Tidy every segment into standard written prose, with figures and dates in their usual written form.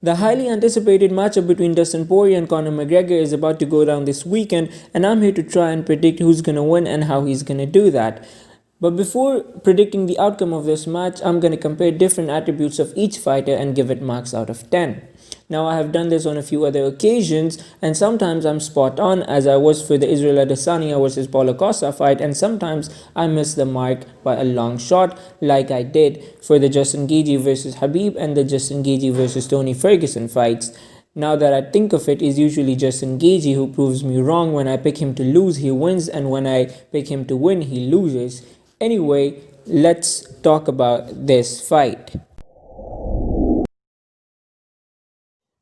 The highly anticipated matchup between Dustin Poirier and Conor McGregor is about to go down this weekend, and I'm here to try and predict who's gonna win and how he's gonna do that. But before predicting the outcome of this match, I'm gonna compare different attributes of each fighter and give it marks out of 10. Now, I have done this on a few other occasions, and sometimes I'm spot on, as I was for the Israel Adesanya versus Paulo Costa fight, and sometimes I miss the mark by a long shot, like I did for the Justin Gaethje versus Habib and the Justin Gaethje versus Tony Ferguson fights. Now that I think of it, it's usually Justin Gaethje who proves me wrong. When I pick him to lose, he wins, and when I pick him to win, he loses. Anyway, let's talk about this fight.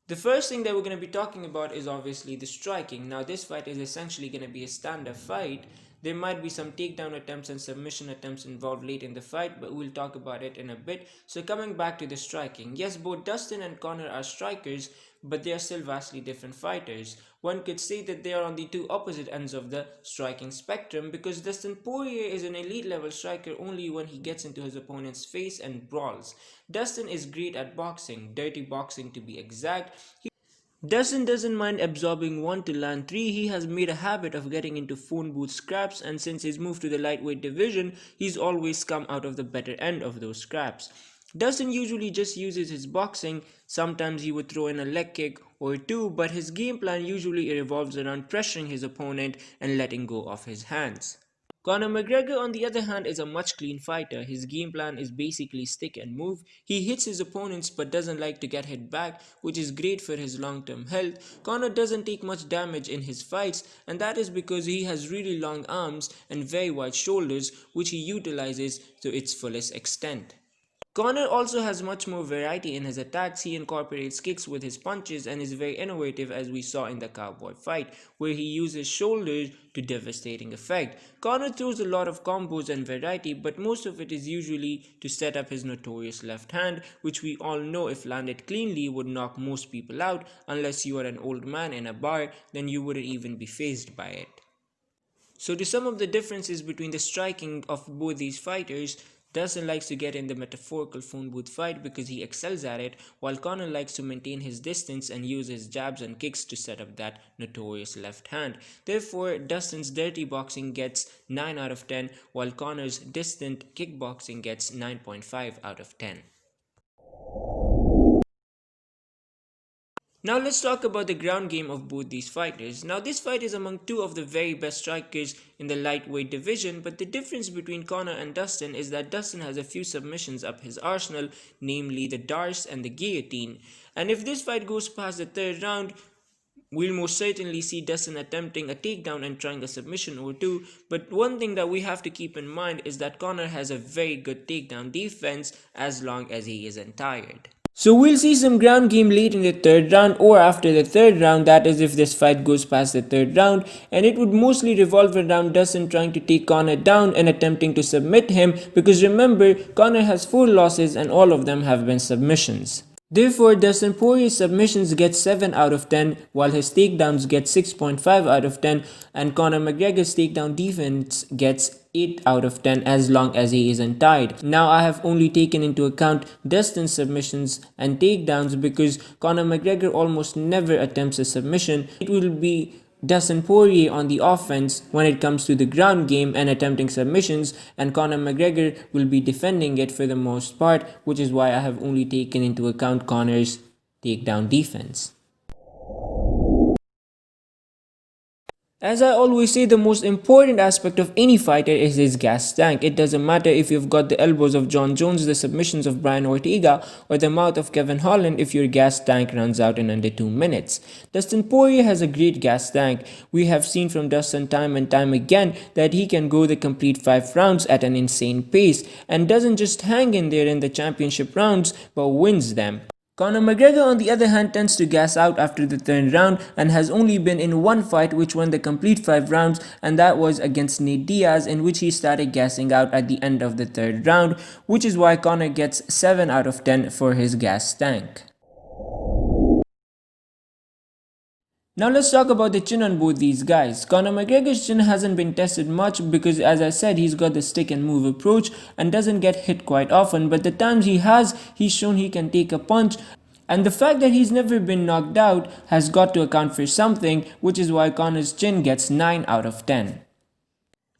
The first thing that we're going to be talking about is obviously the striking. Now, this fight is essentially going to be a stand-up fight. There might be some takedown attempts and submission attempts involved late in the fight, but we'll talk about it in a bit. So coming back to the striking, yes, both Dustin and Conor are strikers, but they are still vastly different fighters. One could say that they are on the two opposite ends of the striking spectrum, because Dustin Poirier is an elite level striker only when he gets into his opponent's face and brawls. Dustin is great at boxing, dirty boxing to be exact. Dustin doesn't mind absorbing 1 to land 3. He has made a habit of getting into phone booth scraps, and since his move to the lightweight division, he's always come out of the better end of those scraps. Dustin usually just uses his boxing. Sometimes he would throw in a leg kick or two, but his game plan usually revolves around pressuring his opponent and letting go of his hands. Conor McGregor, on the other hand, is a much clean fighter. His game plan is basically stick and move. He hits his opponents but doesn't like to get hit back, which is great for his long-term health. Conor doesn't take much damage in his fights, and that is because he has really long arms and very wide shoulders, which he utilizes to its fullest extent. Conor also has much more variety in his attacks. He incorporates kicks with his punches and is very innovative, as we saw in the Cowboy fight, where he uses shoulders to devastating effect. Conor throws a lot of combos and variety, but most of it is usually to set up his notorious left hand, which we all know if landed cleanly would knock most people out. Unless you are an old man in a bar, then you wouldn't even be fazed by it. So to sum up the differences between the striking of both these fighters, Dustin likes to get in the metaphorical phone booth fight because he excels at it, while Conor likes to maintain his distance and use his jabs and kicks to set up that notorious left hand. Therefore, Dustin's dirty boxing gets 9 out of 10, while Conor's distant kickboxing gets 9.5 out of 10. Now let's talk about the ground game of both these fighters. Now this fight is among two of the very best strikers in the lightweight division, but the difference between Conor and Dustin is that Dustin has a few submissions up his arsenal, namely the darce and the guillotine. And if this fight goes past the third round, we'll most certainly see Dustin attempting a takedown and trying a submission or two, but one thing that we have to keep in mind is that Conor has a very good takedown defense as long as he isn't tired. So we'll see some ground game late in the third round or after the third round, that is if this fight goes past the third round, and it would mostly revolve around Dustin trying to take Conor down and attempting to submit him, because remember, Conor has 4 losses and all of them have been submissions. Therefore, Dustin Poirier's submissions get 7 out of 10, while his takedowns get 6.5 out of 10, and Conor McGregor's takedown defense gets 8 out of 10 as long as he isn't tied. Now, I have only taken into account Dustin's submissions and takedowns because Conor McGregor almost never attempts a submission. It will be Dustin Poirier on the offense when it comes to the ground game and attempting submissions, and Conor McGregor will be defending it for the most part, which is why I have only taken into account Conor's takedown defense. As I always say, the most important aspect of any fighter is his gas tank. It doesn't matter if you've got the elbows of John Jones, the submissions of Brian Ortega, or the mouth of Kevin Holland if your gas tank runs out in under 2 minutes. Dustin Poirier has a great gas tank. We have seen from Dustin time and time again that he can go the complete 5 rounds at an insane pace and doesn't just hang in there in the championship rounds but wins them. Conor McGregor, on the other hand, tends to gas out after the third round and has only been in one fight which won the complete 5 rounds, and that was against Nate Diaz, in which he started gassing out at the end of the third round, which is why Conor gets 7 out of 10 for his gas tank. Now let's talk about the chin on both these guys. Conor McGregor's chin hasn't been tested much because, as I said, he's got the stick and move approach and doesn't get hit quite often, but the times he has, he's shown he can take a punch And the fact that he's never been knocked out has got to account for something, which is why Conor's chin gets 9 out of 10.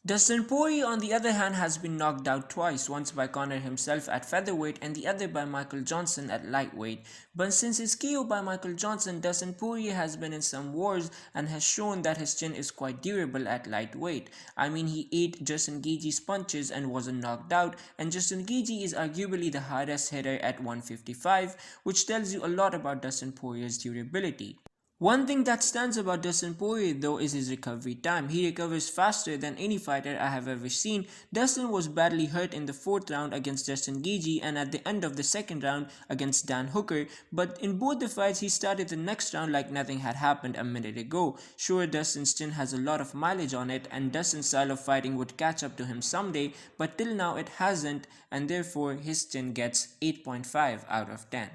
Dustin Poirier, on the other hand, has been knocked out twice, once by Conor himself at featherweight and the other by Michael Johnson at lightweight. But since his KO by Michael Johnson, Dustin Poirier has been in some wars and has shown that his chin is quite durable at lightweight. I mean, he ate Justin Gaethje's punches and wasn't knocked out, and Justin Gaethje is arguably the hardest hitter at 155, which tells you a lot about Dustin Poirier's durability. One thing that stands about Dustin Poirier though is his recovery time. He recovers faster than any fighter I have ever seen. Dustin was badly hurt in the 4th round against Justin Gaethje and at the end of the 2nd round against Dan Hooker, but in both the fights he started the next round like nothing had happened a minute ago. Sure, Dustin's chin has a lot of mileage on it and Dustin's style of fighting would catch up to him someday, but till now it hasn't, and therefore his chin gets 8.5 out of 10.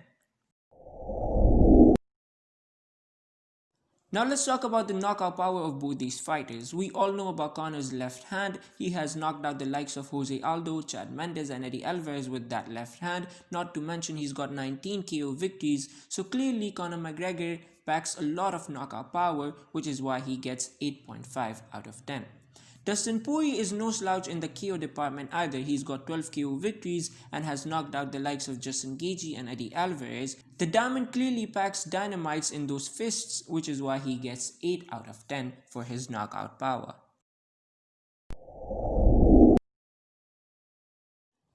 Now let's talk about the knockout power of both these fighters. We all know about Conor's left hand. He has knocked out the likes of Jose Aldo, Chad Mendes and Eddie Alvarez with that left hand. Not to mention he's got 19 KO victories. So clearly Conor McGregor packs a lot of knockout power, which is why he gets 8.5 out of 10. Dustin Poirier is no slouch in the KO department either. He's got 12 KO victories and has knocked out the likes of Justin Gaethje and Eddie Alvarez. The diamond clearly packs dynamites in those fists, which is why he gets 8 out of 10 for his knockout power.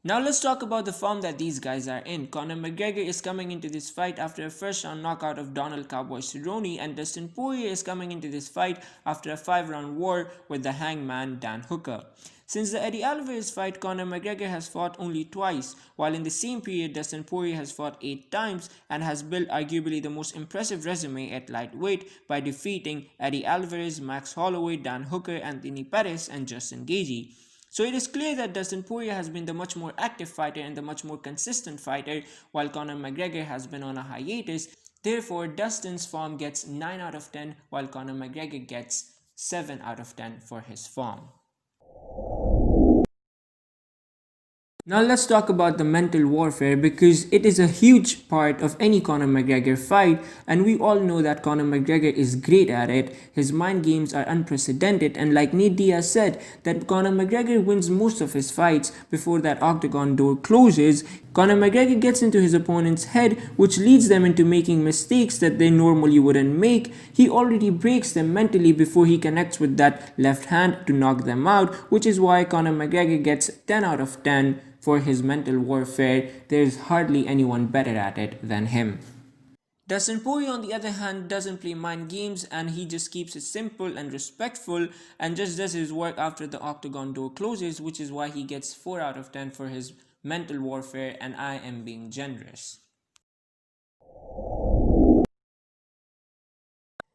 Now let's talk about the form that these guys are in. Conor McGregor is coming into this fight after a first round knockout of Donald Cowboy Cerrone, and Dustin Poirier is coming into this fight after a 5-round war with the hangman Dan Hooker. Since the Eddie Alvarez fight, Conor McGregor has fought only twice, while in the same period Dustin Poirier has fought 8 times and has built arguably the most impressive resume at lightweight by defeating Eddie Alvarez, Max Holloway, Dan Hooker, Anthony Pettis and Justin Gaethje. So it is clear that Dustin Poirier has been the much more active fighter and the much more consistent fighter, while Conor McGregor has been on a hiatus. Therefore, Dustin's form gets 9 out of 10, while Conor McGregor gets 7 out of 10 for his form. Now let's talk about the mental warfare, because it is a huge part of any Conor McGregor fight and we all know that Conor McGregor is great at it. His mind games are unprecedented, and like Nate Diaz said, that Conor McGregor wins most of his fights before that octagon door closes. Conor McGregor gets into his opponent's head, which leads them into making mistakes that they normally wouldn't make. He already breaks them mentally before he connects with that left hand to knock them out, which is why Conor McGregor gets 10 out of 10 for his mental warfare. There's hardly anyone better at it than him. Dustin Poirier, on the other hand, doesn't play mind games and he just keeps it simple and respectful and just does his work after the octagon door closes, which is why he gets 4 out of 10 for his mental warfare, and I am being generous.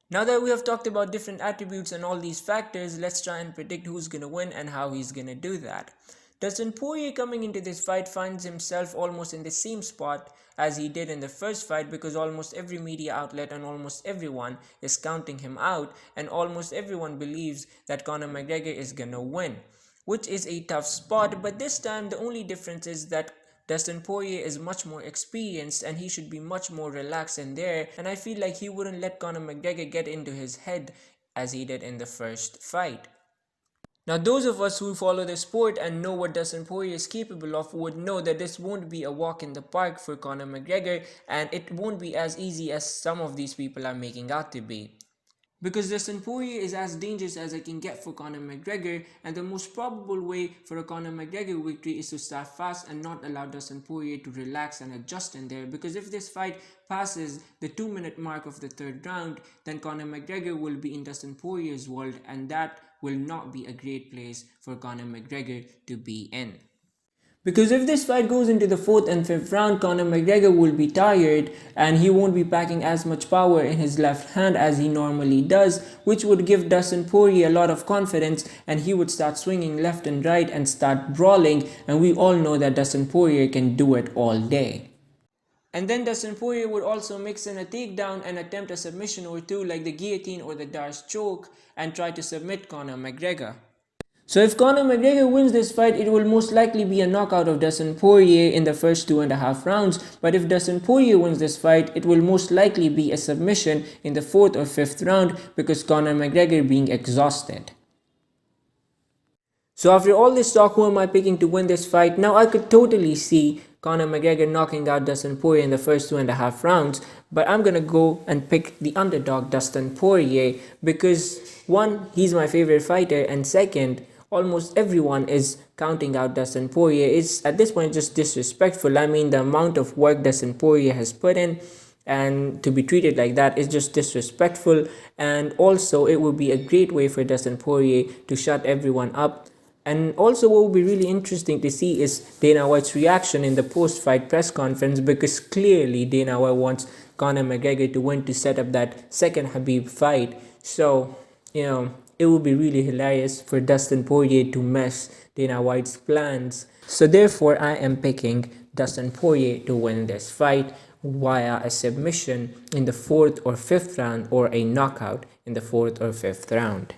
Now that we have talked about different attributes and all these factors, let's try and predict who's gonna win and how he's gonna do that. Dustin Poirier coming into this fight finds himself almost in the same spot as he did in the first fight, because almost every media outlet and almost everyone is counting him out and almost everyone believes that Conor McGregor is gonna win, which is a tough spot. But this time the only difference is that Dustin Poirier is much more experienced and he should be much more relaxed in there, and I feel like he wouldn't let Conor McGregor get into his head as he did in the first fight. Now those of us who follow the sport and know what Dustin Poirier is capable of would know that this won't be a walk in the park for Conor McGregor, and it won't be as easy as some of these people are making out to be. Because Dustin Poirier is as dangerous as I can get for Conor McGregor, and the most probable way for a Conor McGregor victory is to start fast and not allow Dustin Poirier to relax and adjust in there, because if this fight passes the 2-minute mark of the 3rd round, then Conor McGregor will be in Dustin Poirier's world, and that will not be a great place for Conor McGregor to be in. Because if this fight goes into the 4th and 5th round, Conor McGregor will be tired and he won't be packing as much power in his left hand as he normally does, which would give Dustin Poirier a lot of confidence and he would start swinging left and right and start brawling, and we all know that Dustin Poirier can do it all day. And then Dustin Poirier would also mix in a takedown and attempt a submission or two like the guillotine or the Darce choke and try to submit Conor McGregor. So if Conor McGregor wins this fight, it will most likely be a knockout of Dustin Poirier in the first 2.5 rounds. But if Dustin Poirier wins this fight, it will most likely be a submission in the 4th or 5th round because Conor McGregor being exhausted. So after all this talk, who am I picking to win this fight? Now I could totally see Conor McGregor knocking out Dustin Poirier in the first 2.5 rounds, but I'm gonna go and pick the underdog Dustin Poirier because one, he's my favorite fighter, and second, almost everyone is counting out Dustin Poirier. It's at this point just disrespectful. I mean, the amount of work Dustin Poirier has put in, and to be treated like that is just disrespectful. And also, it will be a great way for Dustin Poirier to shut everyone up. And also, what will be really interesting to see is Dana White's reaction in the post-fight press conference, because clearly Dana White wants Conor McGregor to win to set up that second Khabib fight. So, it would be really hilarious for Dustin Poirier to mess Dana White's plans. So therefore, I am picking Dustin Poirier to win this fight via a submission in the 4th or 5th round, or a knockout in the 4th or 5th round.